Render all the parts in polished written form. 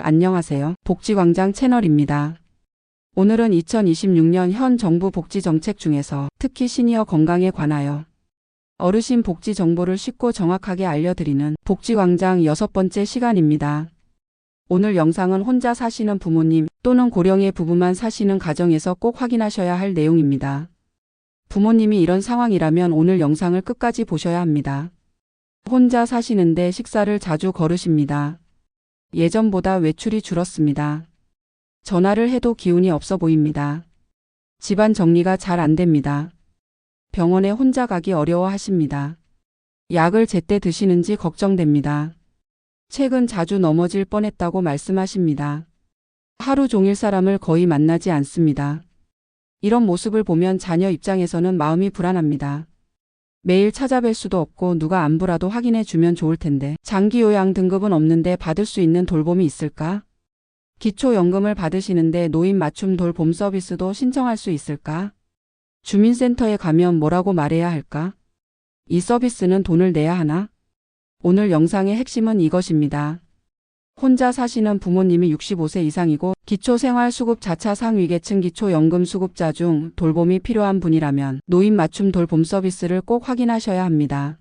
안녕하세요. 복지광장 채널입니다. 오늘은 2026년 현 정부 복지 정책 중에서 특히 시니어 건강에 관하여 어르신 복지 정보를 쉽고 정확하게 알려드리는 복지광장 6번째 시간입니다. 오늘 영상은 혼자 사시는 부모님 또는 고령의 부부만 사시는 가정에서 꼭 확인하셔야 할 내용입니다. 부모님이 이런 상황이라면 오늘 영상을 끝까지 보셔야 합니다. 혼자 사시는데 식사를 자주 거르십니다. 예전보다 외출이 줄었습니다. 전화를 해도 기운이 없어 보입니다. 집안 정리가 잘 안 됩니다. 병원에 혼자 가기 어려워하십니다. 약을 제때 드시는지 걱정됩니다. 최근 자주 넘어질 뻔했다고 말씀하십니다. 하루 종일 사람을 거의 만나지 않습니다. 이런 모습을 보면 자녀 입장에서는 마음이 불안합니다. 매일 찾아뵐 수도 없고 누가 안부라도 확인해 주면 좋을 텐데 장기요양 등급은 없는데 받을 수 있는 돌봄이 있을까? 기초연금을 받으시는데 노인 맞춤 돌봄 서비스도 신청할 수 있을까? 주민센터에 가면 뭐라고 말해야 할까? 이 서비스는 돈을 내야 하나? 오늘 영상의 핵심은 이것입니다. 혼자 사시는 부모님이 65세 이상이고 기초생활수급 자차 상위계층 기초연금 수급자 중 돌봄이 필요한 분이라면 노인 맞춤 돌봄 서비스를 꼭 확인하셔야 합니다.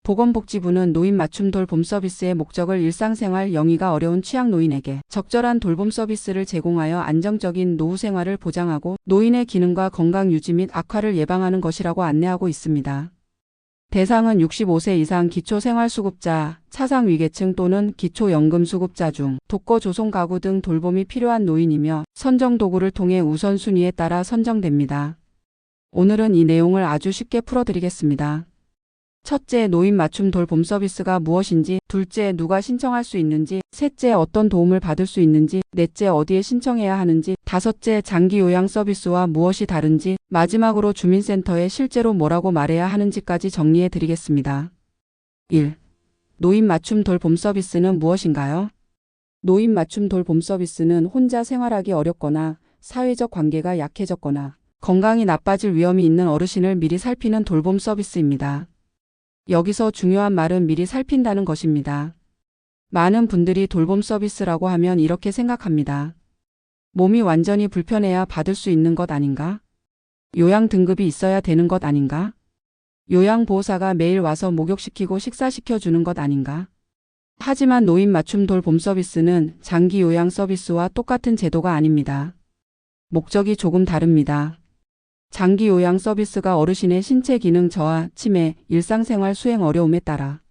보건복지부는 노인 맞춤 돌봄 서비스의 목적을 일상생활 영위가 어려운 취약노인에게 적절한 돌봄 서비스를 제공하여 안정적인 노후 생활을 보장하고 노인의 기능과 건강 유지 및 악화를 예방하는 것이라고 안내하고 있습니다. 대상은 65세 이상 기초생활수급자, 차상위계층 또는 기초연금수급자 중 독거 조성 가구 등 돌봄이 필요한 노인이며 선정 도구를 통해 우선순위에 따라 선정됩니다. 오늘은 이 내용을 아주 쉽게 풀어드리겠습니다. 첫째, 노인 맞춤 돌봄 서비스가 무엇인지, 둘째, 누가 신청할 수 있는지, 셋째, 어떤 도움을 받을 수 있는지, 넷째, 어디에 신청해야 하는지, 다섯째, 장기 요양 서비스와 무엇이 다른지, 마지막으로 주민센터에 실제로 뭐라고 말해야 하는지까지 정리해 드리겠습니다. 1. 노인 맞춤 돌봄 서비스는 무엇인가요? 노인 맞춤 돌봄 서비스는 혼자 생활하기 어렵거나 사회적 관계가 약해졌거나 건강이 나빠질 위험이 있는 어르신을 미리 살피는 돌봄 서비스입니다. 여기서 중요한 말은 미리 살핀다는 것입니다. 많은 분들이 돌봄 서비스라고 하면 이렇게 생각합니다. 몸이 완전히 불편해야 받을 수 있는 것 아닌가? 요양 등급이 있어야 되는 것 아닌가? 요양보호사가 매일 와서 목욕시키고 식사시켜주는 것 아닌가? 하지만 노인 맞춤 돌봄 서비스는 장기 요양 서비스와 똑같은 제도가 아닙니다. 목적이 조금 다릅니다. 장기 요양 서비스가 어르신의 신체 기능 저하, 치매, 일상생활 수행 어려움에 따라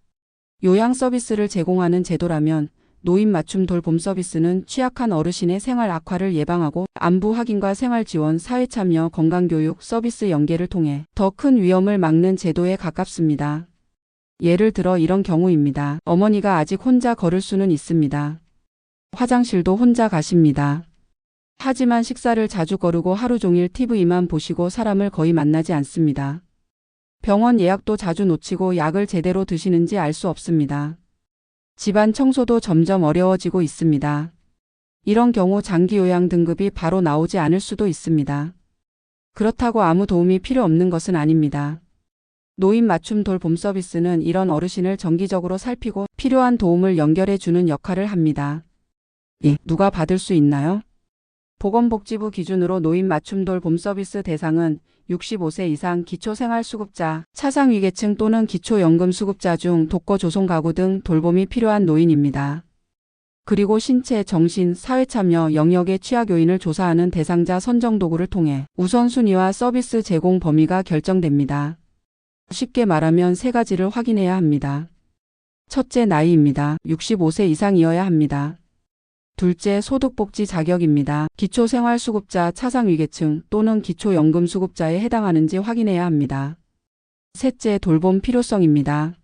요양 서비스를 제공하는 제도라면 노인 맞춤 돌봄 서비스는 취약한 어르신의 생활 악화를 예방하고 안부 확인과 생활 지원, 사회 참여, 건강교육, 서비스 연계를 통해 더 큰 위험을 막는 제도에 가깝습니다. 예를 들어 이런 경우입니다. 어머니가 아직 혼자 걸을 수는 있습니다. 화장실도 혼자 가십니다. 하지만 식사를 자주 거르고 하루 종일 TV만 보시고 사람을 거의 만나지 않습니다. 병원 예약도 자주 놓치고 약을 제대로 드시는지 알 수 없습니다. 집안 청소도 점점 어려워지고 있습니다. 이런 경우 장기 요양 등급이 바로 나오지 않을 수도 있습니다. 그렇다고 아무 도움이 필요 없는 것은 아닙니다. 노인 맞춤 돌봄 서비스는 이런 어르신을 정기적으로 살피고 필요한 도움을 연결해 주는 역할을 합니다. 2. 누가 받을 수 있나요? 보건복지부 기준으로 노인 맞춤 돌봄 서비스 대상은 65세 이상 기초생활수급자, 차상위계층 또는 기초연금수급자 중 독거 조성 가구 등 돌봄이 필요한 노인입니다. 그리고 신체, 정신, 사회참여 영역의 취약 요인을 조사하는 대상자 선정 도구를 통해 우선순위와 서비스 제공 범위가 결정됩니다. 쉽게 말하면 세 가지를 확인해야 합니다. 첫째, 나이입니다. 65세 이상이어야 합니다. 둘째, 소득복지 자격입니다. 기초생활수급자, 차상위계층 또는 기초연금수급자에 해당하는지 확인해야 합니다. 셋째, 돌봄 필요성입니다.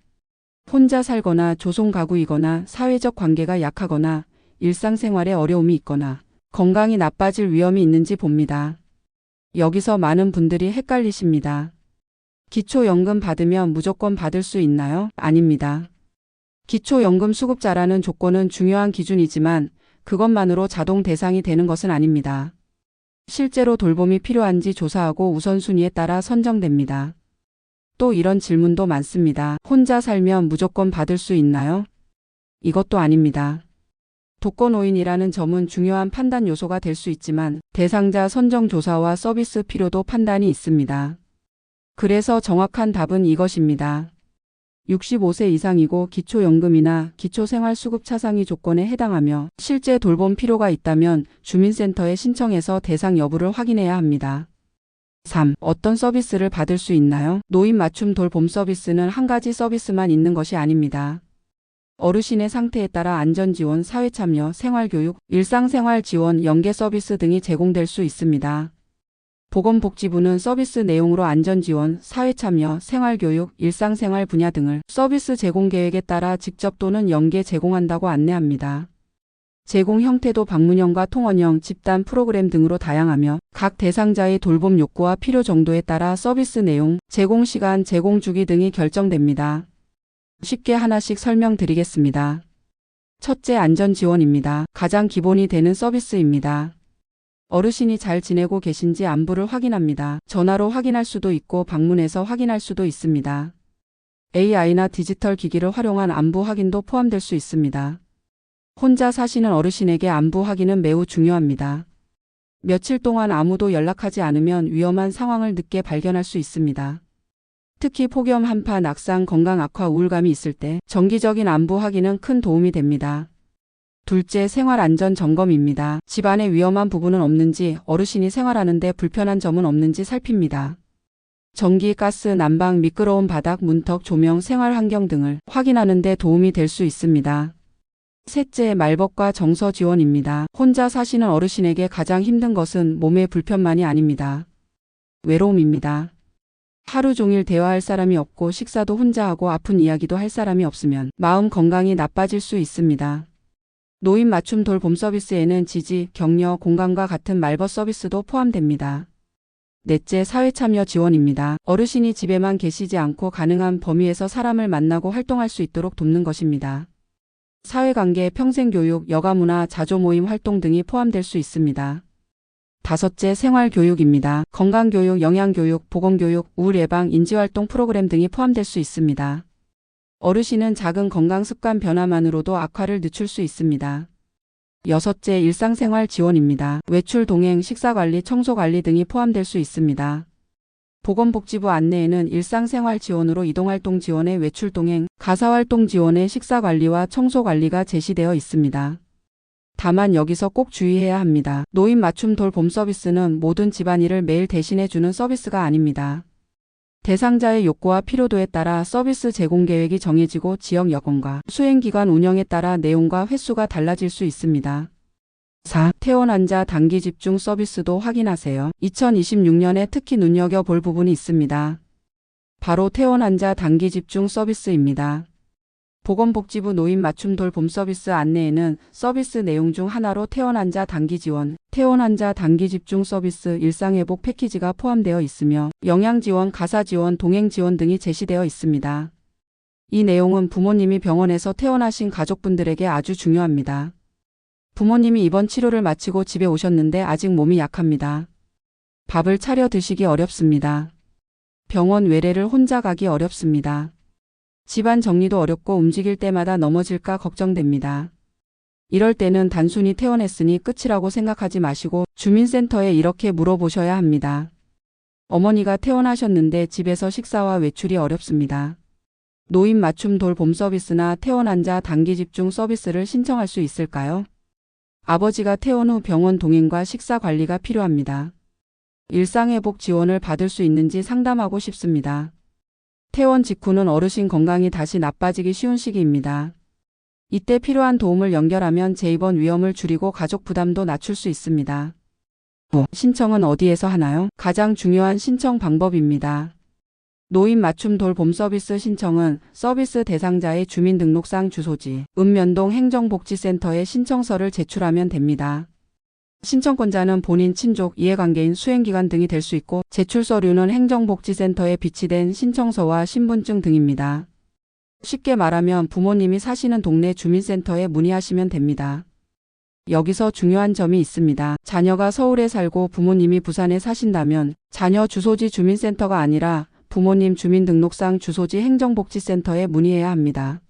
혼자 살거나 조송가구이거나 사회적 관계가 약하거나 일상생활에 어려움이 있거나 건강이 나빠질 위험이 있는지 봅니다. 여기서 많은 분들이 헷갈리십니다. 기초연금 받으면 무조건 받을 수 있나요? 아닙니다. 기초연금 수급자라는 조건은 중요한 기준이지만 그것만으로 자동 대상이 되는 것은 아닙니다. 실제로 돌봄이 필요한지 조사하고 우선순위에 따라 선정됩니다. 또 이런 질문도 많습니다. 혼자 살면 무조건 받을 수 있나요? 이것도 아닙니다. 독거노인이라는 점은 중요한 판단 요소가 될 수 있지만 대상자 선정 조사와 서비스 필요도 판단이 있습니다. 그래서 정확한 답은 이것입니다. 65세 이상이고 기초연금이나 기초생활수급 차상위 조건에 해당하며 실제 돌봄 필요가 있다면 주민센터에 신청해서 대상 여부를 확인해야 합니다. 3. 어떤 서비스를 받을 수 있나요? 노인 맞춤 돌봄 서비스는 한 가지 서비스만 있는 것이 아닙니다. 어르신의 상태에 따라 안전지원, 사회참여, 생활교육, 일상생활 지원, 연계 서비스 등이 제공될 수 있습니다. 보건복지부는 서비스 내용으로 안전지원, 사회참여, 생활교육, 일상생활 분야 등을 서비스 제공 계획에 따라 직접 또는 연계 제공한다고 안내합니다. 제공 형태도 방문형과 통원형, 집단 프로그램 등으로 다양하며 각 대상자의 돌봄 욕구와 필요 정도에 따라 서비스 내용, 제공 시간, 제공 주기 등이 결정됩니다. 쉽게 하나씩 설명드리겠습니다. 첫째, 안전지원입니다. 가장 기본이 되는 서비스입니다. 어르신이 잘 지내고 계신지 안부를 확인합니다. 전화로 확인할 수도 있고 방문해서 확인할 수도 있습니다. AI나 디지털 기기를 활용한 안부 확인도 포함될 수 있습니다. 혼자 사시는 어르신에게 안부 확인은 매우 중요합니다. 며칠 동안 아무도 연락하지 않으면 위험한 상황을 늦게 발견할 수 있습니다. 특히 폭염 한파, 낙상, 건강 악화, 우울감이 있을 때 정기적인 안부 확인은 큰 도움이 됩니다. 둘째, 생활 안전 점검입니다. 집안에 위험한 부분은 없는지, 어르신이 생활하는데 불편한 점은 없는지 살핍니다. 전기, 가스, 난방, 미끄러운 바닥, 문턱, 조명, 생활 환경 등을 확인하는 데 도움이 될 수 있습니다. 셋째, 말벗과 정서 지원입니다. 혼자 사시는 어르신에게 가장 힘든 것은 몸의 불편만이 아닙니다. 외로움입니다. 하루 종일 대화할 사람이 없고 식사도 혼자 하고 아픈 이야기도 할 사람이 없으면 마음 건강이 나빠질 수 있습니다. 노인 맞춤 돌봄 서비스에는 지지, 격려, 공감과 같은 말벗 서비스도 포함됩니다. 넷째, 사회참여 지원입니다. 어르신이 집에만 계시지 않고 가능한 범위에서 사람을 만나고 활동할 수 있도록 돕는 것입니다. 사회관계, 평생교육, 여가문화, 자조모임 활동 등이 포함될 수 있습니다. 다섯째, 생활교육입니다. 건강교육, 영양교육, 보건교육, 우울 예방, 인지활동 프로그램 등이 포함될 수 있습니다. 어르신은 작은 건강습관 변화만으로도 악화를 늦출 수 있습니다. 여섯째, 일상생활 지원입니다. 외출 동행, 식사관리, 청소관리 등이 포함될 수 있습니다. 보건복지부 안내에는 일상생활 지원으로 이동활동 지원의 외출 동행, 가사활동 지원의 식사관리와 청소관리가 제시되어 있습니다. 다만 여기서 꼭 주의해야 합니다. 노인 맞춤 돌봄 서비스는 모든 집안일을 매일 대신해주는 서비스가 아닙니다. 대상자의 욕구와 필요도에 따라 서비스 제공 계획이 정해지고 지역 여건과 수행기관 운영에 따라 내용과 횟수가 달라질 수 있습니다. 4. 퇴원환자 단기 집중 서비스도 확인하세요. 2026년에 특히 눈여겨볼 부분이 있습니다. 바로 퇴원환자 단기 집중 서비스입니다. 보건복지부 노인 맞춤 돌봄 서비스 안내에는 서비스 내용 중 하나로 퇴원환자 단기 지원, 퇴원환자 단기 집중 서비스, 일상회복 패키지가 포함되어 있으며 영양지원, 가사지원, 동행지원 등이 제시되어 있습니다. 이 내용은 부모님이 병원에서 퇴원하신 가족분들에게 아주 중요합니다. 부모님이 입원 치료를 마치고 집에 오셨는데 아직 몸이 약합니다. 밥을 차려 드시기 어렵습니다. 병원 외래를 혼자 가기 어렵습니다. 집안 정리도 어렵고 움직일 때마다 넘어질까 걱정됩니다. 이럴 때는 단순히 퇴원했으니 끝이라고 생각하지 마시고 주민센터에 이렇게 물어보셔야 합니다. 어머니가 퇴원하셨는데 집에서 식사와 외출이 어렵습니다. 노인 맞춤 돌봄 서비스나 퇴원환자 단기 집중 서비스를 신청할 수 있을까요? 아버지가 퇴원 후 병원 동행과 식사 관리가 필요합니다. 일상회복 지원을 받을 수 있는지 상담하고 싶습니다. 퇴원 직후는 어르신 건강이 다시 나빠지기 쉬운 시기입니다. 이때 필요한 도움을 연결하면 재입원 위험을 줄이고 가족 부담도 낮출 수 있습니다. 5. 신청은 어디에서 하나요? 가장 중요한 신청 방법입니다. 노인 맞춤 돌봄 서비스 신청은 서비스 대상자의 주민등록상 주소지, 읍면동 행정복지센터에 신청서를 제출하면 됩니다. 신청권자는 본인 친족, 이해관계인, 수행기관 등이 될 수 있고 제출 서류는 행정복지센터에 비치된 신청서와 신분증 등입니다. 쉽게 말하면 부모님이 사시는 동네 주민센터에 문의하시면 됩니다. 여기서 중요한 점이 있습니다. 자녀가 서울에 살고 부모님이 부산에 사신다면 자녀 주소지 주민센터가 아니라 부모님 주민등록상 주소지 행정복지센터에 문의해야 합니다.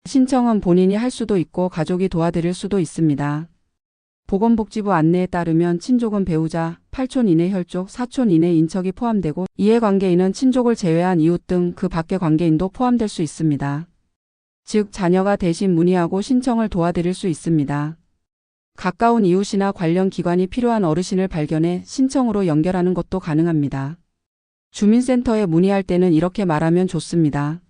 신청은 본인이 할 수도 있고 가족이 도와드릴 수도 있습니다. 보건복지부 안내에 따르면 친족은 배우자, 8촌 이내 혈족, 4촌 이내 인척이 포함되고 이해관계인은 친족을 제외한 이웃 등 그 밖의 관계인도 포함될 수 있습니다. 즉 자녀가 대신 문의하고 신청을 도와드릴 수 있습니다. 가까운 이웃이나 관련 기관이 필요한 어르신을 발견해 신청으로 연결하는 것도 가능합니다. 주민센터에 문의할 때는 이렇게 말하면 좋습니다.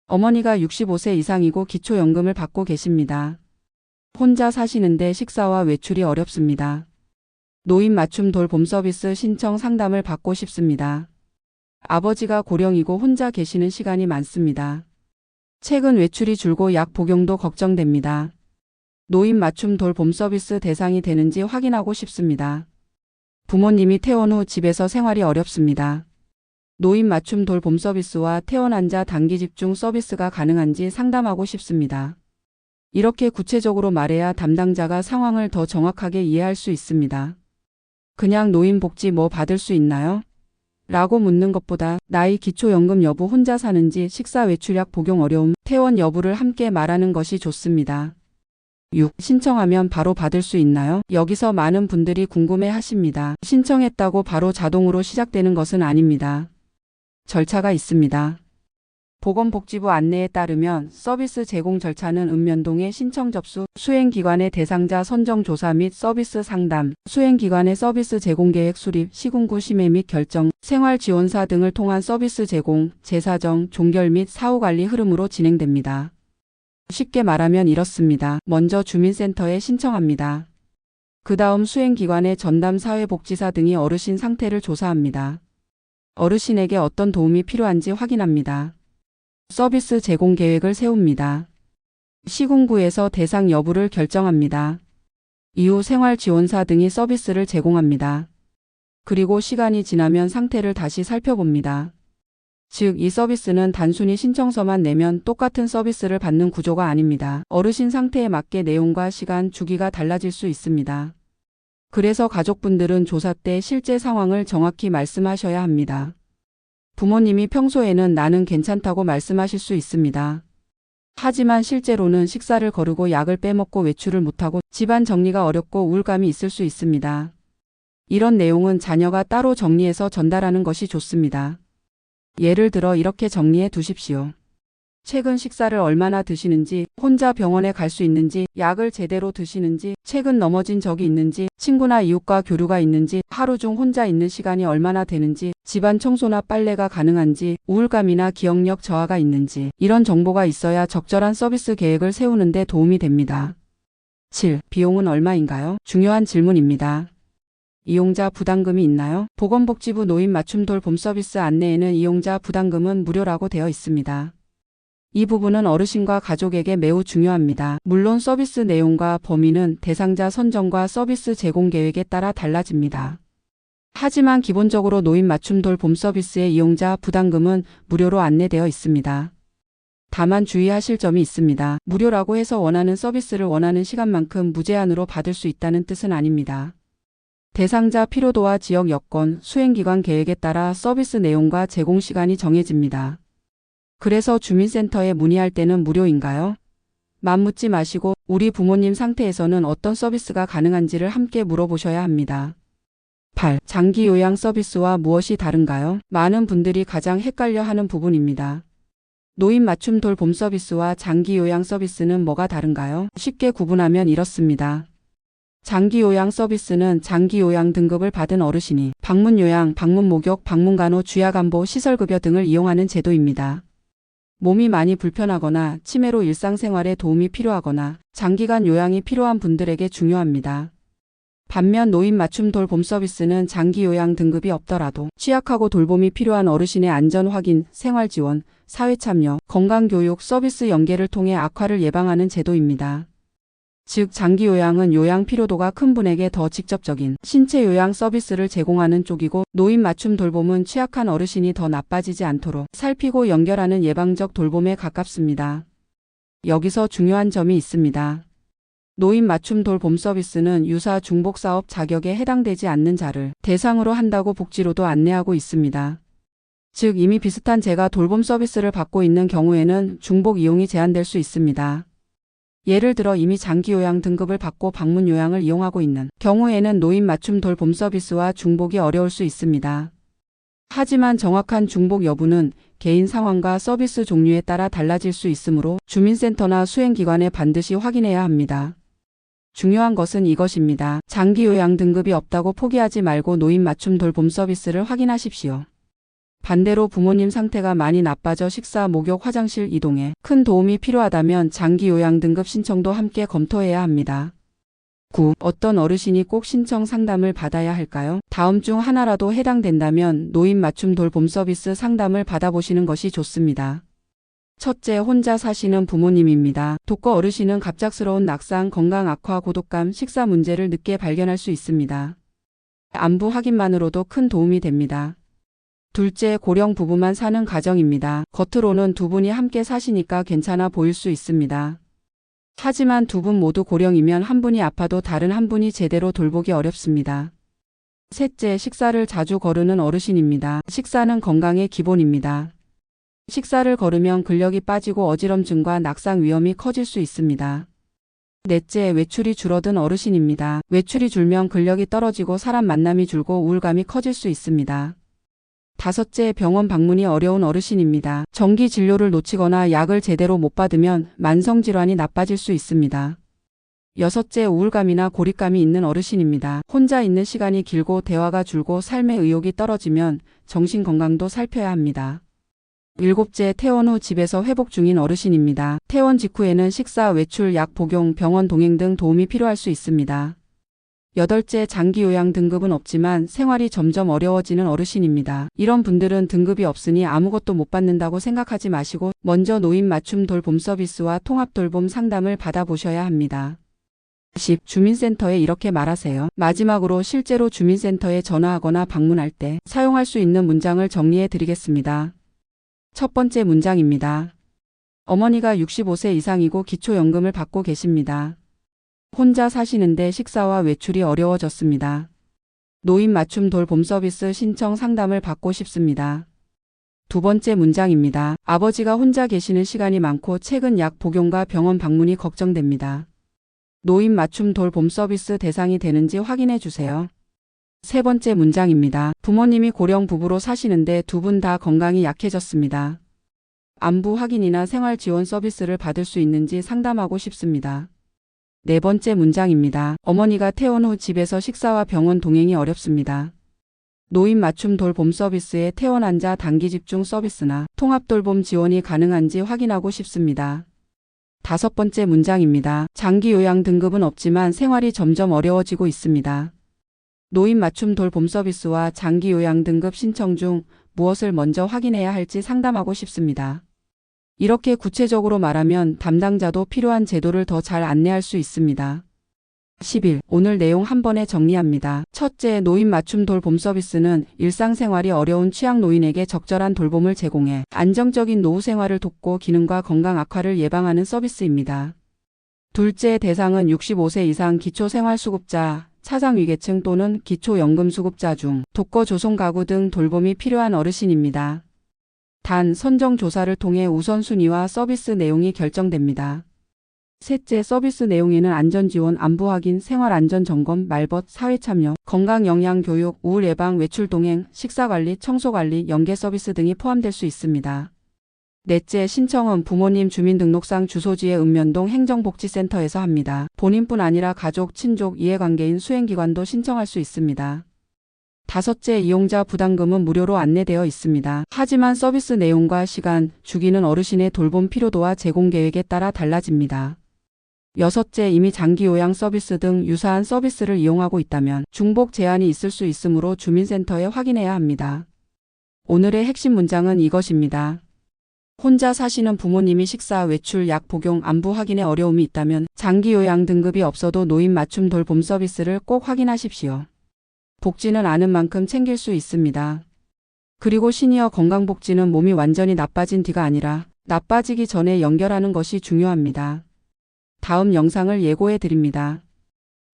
어머니가 65세 이상이고 기초연금을 받고 계십니다. 혼자 사시는데 식사와 외출이 어렵습니다. 노인 맞춤 돌봄 서비스 신청 상담을 받고 싶습니다. 아버지가 고령이고 혼자 계시는 시간이 많습니다. 최근 외출이 줄고 약 복용도 걱정됩니다. 노인 맞춤 돌봄 서비스 대상이 되는지 확인하고 싶습니다. 부모님이 퇴원 후 집에서 생활이 어렵습니다. 노인 맞춤 돌봄 서비스와 퇴원 환자 단기 집중 서비스가 가능한지 상담하고 싶습니다. 이렇게 구체적으로 말해야 담당자가 상황을 더 정확하게 이해할 수 있습니다. 그냥 노인 복지 뭐 받을 수 있나요? 라고 묻는 것보다 나이 기초연금 여부 혼자 사는지 식사 외출약 복용 어려움, 퇴원 여부를 함께 말하는 것이 좋습니다. 6. 신청하면 바로 받을 수 있나요? 여기서 많은 분들이 궁금해 하십니다. 신청했다고 바로 자동으로 시작되는 것은 아닙니다. 절차가 있습니다. 보건복지부 안내에 따르면 서비스 제공 절차는 읍면동의 신청 접수, 수행기관의 대상자 선정 조사 및 서비스 상담, 수행기관의 서비스 제공 계획 수립, 시군구 심의 및 결정, 생활지원사 등을 통한 서비스 제공, 재사정, 종결 및 사후관리 흐름으로 진행됩니다. 쉽게 말하면 이렇습니다. 먼저 주민센터에 신청합니다. 그 다음 수행기관의 전담 사회복지사 등이 어르신 상태를 조사합니다. 어르신에게 어떤 도움이 필요한지 확인합니다. 서비스 제공 계획을 세웁니다. 시군구에서 대상 여부를 결정합니다. 이후 생활지원사 등이 서비스를 제공합니다. 그리고 시간이 지나면 상태를 다시 살펴봅니다. 즉, 이 서비스는 단순히 신청서만 내면 똑같은 서비스를 받는 구조가 아닙니다. 어르신 상태에 맞게 내용과 시간, 주기가 달라질 수 있습니다. 그래서 가족분들은 조사 때 실제 상황을 정확히 말씀하셔야 합니다. 부모님이 평소에는 나는 괜찮다고 말씀하실 수 있습니다. 하지만 실제로는 식사를 거르고 약을 빼먹고 외출을 못하고 집안 정리가 어렵고 우울감이 있을 수 있습니다. 이런 내용은 자녀가 따로 정리해서 전달하는 것이 좋습니다. 예를 들어 이렇게 정리해 두십시오. 최근 식사를 얼마나 드시는지, 혼자 병원에 갈 수 있는지, 약을 제대로 드시는지, 최근 넘어진 적이 있는지, 친구나 이웃과 교류가 있는지, 하루 중 혼자 있는 시간이 얼마나 되는지, 집안 청소나 빨래가 가능한지, 우울감이나 기억력 저하가 있는지, 이런 정보가 있어야 적절한 서비스 계획을 세우는 데 도움이 됩니다. 7. 비용은 얼마인가요? 중요한 질문입니다. 이용자 부담금이 있나요? 보건복지부 노인 맞춤 돌봄 서비스 안내에는 이용자 부담금은 무료라고 되어 있습니다. 이 부분은 어르신과 가족에게 매우 중요합니다. 물론 서비스 내용과 범위는 대상자 선정과 서비스 제공 계획에 따라 달라집니다. 하지만 기본적으로 노인 맞춤 돌봄 서비스의 이용자 부담금은 무료로 안내되어 있습니다. 다만 주의하실 점이 있습니다. 무료라고 해서 원하는 서비스를 원하는 시간만큼 무제한으로 받을 수 있다는 뜻은 아닙니다. 대상자 필요도와 지역 여건, 수행기관 계획에 따라 서비스 내용과 제공 시간이 정해집니다. 그래서 주민센터에 문의할 때는 무료인가요? 맘묻지 마시고 우리 부모님 상태에서는 어떤 서비스가 가능한지를 함께 물어보셔야 합니다. 8. 장기 요양 서비스와 무엇이 다른가요? 많은 분들이 가장 헷갈려하는 부분입니다. 노인 맞춤 돌봄 서비스와 장기 요양 서비스는 뭐가 다른가요? 쉽게 구분하면 이렇습니다. 장기 요양 서비스는 장기 요양 등급을 받은 어르신이 방문 요양, 방문 목욕, 방문 간호, 주야간보, 시설급여 등을 이용하는 제도입니다. 몸이 많이 불편하거나 치매로 일상생활에 도움이 필요하거나 장기간 요양이 필요한 분들에게 중요합니다. 반면 노인 맞춤 돌봄 서비스는 장기 요양 등급이 없더라도 취약하고 돌봄이 필요한 어르신의 안전 확인, 생활 지원, 사회 참여, 건강 교육, 서비스 연계를 통해 악화를 예방하는 제도입니다. 즉 장기 요양은 요양 필요도가 큰 분에게 더 직접적인 신체 요양 서비스를 제공하는 쪽이고 노인 맞춤 돌봄은 취약한 어르신이 더 나빠지지 않도록 살피고 연결하는 예방적 돌봄에 가깝습니다. 여기서 중요한 점이 있습니다. 노인 맞춤 돌봄 서비스는 유사 중복사업 자격에 해당되지 않는 자를 대상으로 한다고 복지로도 안내하고 있습니다. 즉 이미 비슷한 재가 돌봄 서비스를 받고 있는 경우에는 중복 이용이 제한될 수 있습니다. 예를 들어 이미 장기 요양 등급을 받고 방문 요양을 이용하고 있는 경우에는 노인 맞춤 돌봄 서비스와 중복이 어려울 수 있습니다. 하지만 정확한 중복 여부는 개인 상황과 서비스 종류에 따라 달라질 수 있으므로 주민센터나 수행기관에 반드시 확인해야 합니다. 중요한 것은 이것입니다. 장기 요양 등급이 없다고 포기하지 말고 노인 맞춤 돌봄 서비스를 확인하십시오. 반대로 부모님 상태가 많이 나빠져 식사, 목욕, 화장실 이동에 큰 도움이 필요하다면 장기 요양 등급 신청도 함께 검토해야 합니다. 9. 어떤 어르신이 꼭 신청 상담을 받아야 할까요? 다음 중 하나라도 해당된다면 노인 맞춤 돌봄 서비스 상담을 받아보시는 것이 좋습니다. 첫째, 혼자 사시는 부모님입니다. 독거 어르신은 갑작스러운 낙상, 건강 악화, 고독감, 식사 문제를 늦게 발견할 수 있습니다. 안부 확인만으로도 큰 도움이 됩니다. 둘째, 고령 부부만 사는 가정입니다. 겉으로는 두 분이 함께 사시니까 괜찮아 보일 수 있습니다. 하지만 두 분 모두 고령이면 한 분이 아파도 다른 한 분이 제대로 돌보기 어렵습니다. 셋째, 식사를 자주 거르는 어르신입니다. 식사는 건강의 기본입니다. 식사를 거르면 근력이 빠지고 어지럼증과 낙상 위험이 커질 수 있습니다. 넷째, 외출이 줄어든 어르신입니다. 외출이 줄면 근력이 떨어지고 사람 만남이 줄고 우울감이 커질 수 있습니다. 다섯째, 병원 방문이 어려운 어르신입니다. 정기 진료를 놓치거나 약을 제대로 못 받으면 만성질환이 나빠질 수 있습니다. 여섯째, 우울감이나 고립감이 있는 어르신입니다. 혼자 있는 시간이 길고 대화가 줄고 삶의 의욕이 떨어지면 정신 건강도 살펴야 합니다. 일곱째, 퇴원 후 집에서 회복 중인 어르신입니다. 퇴원 직후에는 식사, 외출, 약 복용, 병원 동행 등 도움이 필요할 수 있습니다. 여덟째, 장기 요양 등급은 없지만 생활이 점점 어려워지는 어르신입니다. 이런 분들은 등급이 없으니 아무것도 못 받는다고 생각하지 마시고 먼저 노인 맞춤 돌봄 서비스와 통합 돌봄 상담을 받아보셔야 합니다. 10. 주민센터에 이렇게 말하세요. 마지막으로 실제로 주민센터에 전화하거나 방문할 때 사용할 수 있는 문장을 정리해 드리겠습니다. 첫 번째 문장입니다. 어머니가 65세 이상이고 기초연금을 받고 계십니다. 혼자 사시는데 식사와 외출이 어려워졌습니다. 노인 맞춤 돌봄 서비스 신청 상담을 받고 싶습니다. 두 번째 문장입니다. 아버지가 혼자 계시는 시간이 많고 최근 약 복용과 병원 방문이 걱정됩니다. 노인 맞춤 돌봄 서비스 대상이 되는지 확인해 주세요. 세 번째 문장입니다. 부모님이 고령 부부로 사시는데 두 분 다 건강이 약해졌습니다. 안부 확인이나 생활 지원 서비스를 받을 수 있는지 상담하고 싶습니다. 네 번째 문장입니다. 어머니가 퇴원 후 집에서 식사와 병원 동행이 어렵습니다. 노인 맞춤 돌봄 서비스의 퇴원 환자 단기 집중 서비스나 통합 돌봄 지원이 가능한지 확인하고 싶습니다. 다섯 번째 문장입니다. 장기 요양 등급은 없지만 생활이 점점 어려워지고 있습니다. 노인 맞춤 돌봄 서비스와 장기 요양 등급 신청 중 무엇을 먼저 확인해야 할지 상담하고 싶습니다. 이렇게 구체적으로 말하면 담당자도 필요한 제도를 더 잘 안내할 수 있습니다. 11. 오늘 내용 한 번에 정리합니다. 첫째, 노인 맞춤 돌봄 서비스는 일상생활이 어려운 취약 노인에게 적절한 돌봄을 제공해 안정적인 노후 생활을 돕고 기능과 건강 악화를 예방하는 서비스입니다. 둘째, 대상은 65세 이상 기초생활수급자, 차상위계층 또는 기초연금수급자 중 독거 조송 가구 등 돌봄이 필요한 어르신입니다. 단, 선정 조사를 통해 우선순위와 서비스 내용이 결정됩니다. 셋째, 서비스 내용에는 안전지원, 안부 확인, 생활안전점검, 말벗, 사회참여, 건강영양교육, 우울 예방, 외출 동행, 식사관리, 청소관리, 연계 서비스 등이 포함될 수 있습니다. 넷째, 신청은 부모님 주민등록상 주소지의 읍면동 행정복지센터에서 합니다. 본인뿐 아니라 가족, 친족, 이해관계인 수행기관도 신청할 수 있습니다. 다섯째, 이용자 부담금은 무료로 안내되어 있습니다. 하지만 서비스 내용과 시간, 주기는 어르신의 돌봄 필요도와 제공 계획에 따라 달라집니다. 여섯째, 이미 장기 요양 서비스 등 유사한 서비스를 이용하고 있다면 중복 제한이 있을 수 있으므로 주민센터에 확인해야 합니다. 오늘의 핵심 문장은 이것입니다. 혼자 사시는 부모님이 식사, 외출, 약 복용, 안부 확인에 어려움이 있다면 장기 요양 등급이 없어도 노인 맞춤 돌봄 서비스를 꼭 확인하십시오. 복지는 아는 만큼 챙길 수 있습니다. 그리고 시니어 건강복지는 몸이 완전히 나빠진 뒤가 아니라 나빠지기 전에 연결하는 것이 중요합니다. 다음 영상을 예고해 드립니다.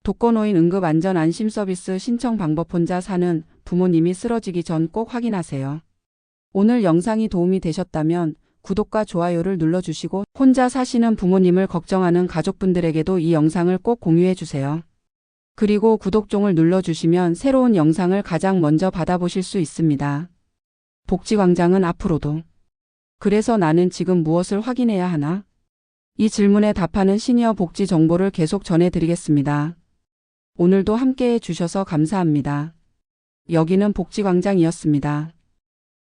독거노인 응급안전안심 서비스 신청 방법. 혼자 사는 부모님이 쓰러지기 전 꼭 확인하세요. 오늘 영상이 도움이 되셨다면 구독과 좋아요를 눌러주시고 혼자 사시는 부모님을 걱정하는 가족분들에게도 이 영상을 꼭 공유해 주세요. 그리고 구독종을 눌러주시면 새로운 영상을 가장 먼저 받아보실 수 있습니다. 복지광장은 앞으로도 그래서 나는 지금 무엇을 확인해야 하나? 이 질문에 답하는 시니어 복지 정보를 계속 전해드리겠습니다. 오늘도 함께해 주셔서 감사합니다. 여기는 복지광장이었습니다.